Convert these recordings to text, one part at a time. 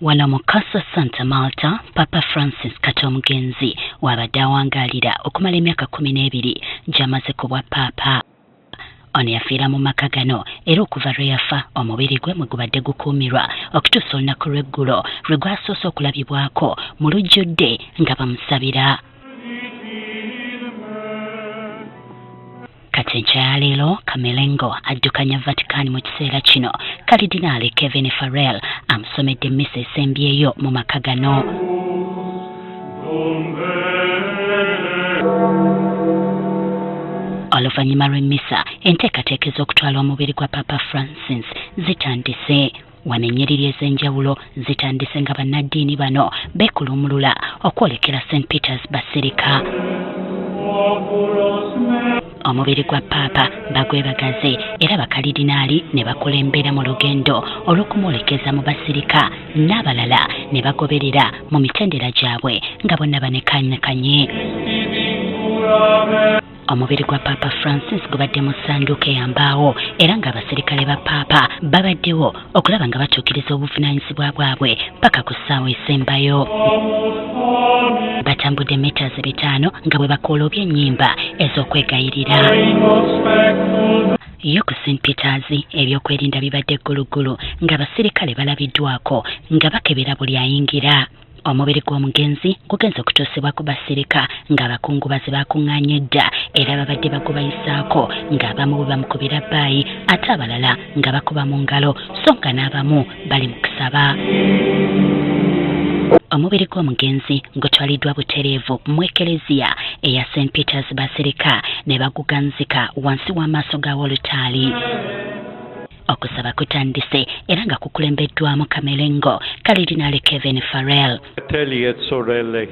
Wano mu Casa Santa Marta, Papa Francis Katomugenzi wabadde awangalira okumala emyaka 12 gy'amaze ku bwa Papa. Ono yafiira mu maka gano era okuva lwe yafa omubiri gwe mwe gubadde gukuumirwa okutuusa olunaku lw'eggulo lwe gwasoose okulabibwako mu lujjudde nga bamusabira. Kati enkya ya leero Camerlengo addukanya Vatican mu kiseera kino Kalidinaali Kevin Farrell amusomedde emmisa esembyeyo mu maka gano. Oluvannyuma lw'emmisa enteekateeka ez'okutwala omubiri gwa Papa Francis zitandise. Wano ennyiriri ez'enjawulo zitandise nga bannaddiini bano beekuluumulula okwolekera St. Peter's Basilica. Omubiri gwa Papa bagwebagaze era bakalidinaali ne bakulembera mu lugendo olw'okumwolekeza mu Basilica n'abalala ne bagoberera mu mitendera gyabwe nga bonna banekanyekanye. Omubiri gwa Papa Francis gubadde mu ssanduuko eyambaawo era ng'abaserikale ba Papa babaddewo okulaba nga batuukiriza obuvunaanyizibwa bwabwe paka ku ssaawa esembayo. Batambudde meters 5 nga bwe bakooloobya ennyimba ez'okwegayirira. Yo ku St. Peter's ebyokwerinda bibadde ggulugulu ng'abaserikale balabiddwako nga bakebera buli ayingira. Omubiri gw'omugenzi gugenze okutuusibwa ku Basilica ng'abakungubazi bakuŋŋaanye dda era babadde bagubayisaako ng'abamu bwe bamukubira bbaayi ate abalala nga bakuba mu ngalo so nga n'abamu bali mu kusaba. Omubiri gw'omugenzi gutwaliddwa butereevu mu ekereziya eya St. Peter's Basilica ne baguganzika wansi w'amaaso ga wolutaali. Okusaba kutandise era nga kukulembeddwamu Camerlengo Kalidinaali Kevin Farrell. Fratelli e sorelle,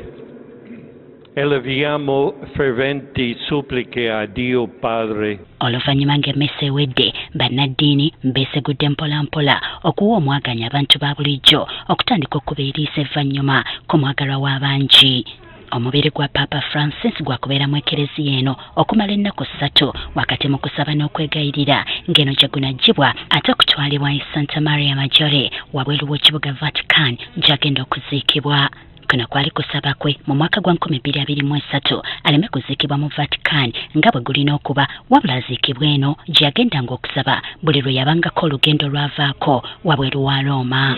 eleviamo ferventi suppliche a Dio Padre. Oluvannyuma ng'emmisa ewedde bannaddiini beesegudde mpolampola okuwa omwaganya abantu ba bulijjo okutandika okuba eriisa evvannyuma ku mwagalwa w'abangi. Omubiri gwa Papa Francis gwakubeera mu ekereziya eno okumala ennaku 3 wakati mu kusaba n'okwegayirira ng'eno gye gunaggyibwa ate okutwalibwa e Santa Maria Maggiore wabweru w'ekibuga Vatican gy'agenda okuziikibwa. Kuno kwali kusaba kwe mu mwaka gwa 2023 aleme kuziikibwa mu Vatican nga bwe gulina okuba wabula aziikibwa eno gye yagendanga okusaba buli lwe yabangako olugendo lwavaako wabweru wa Roma.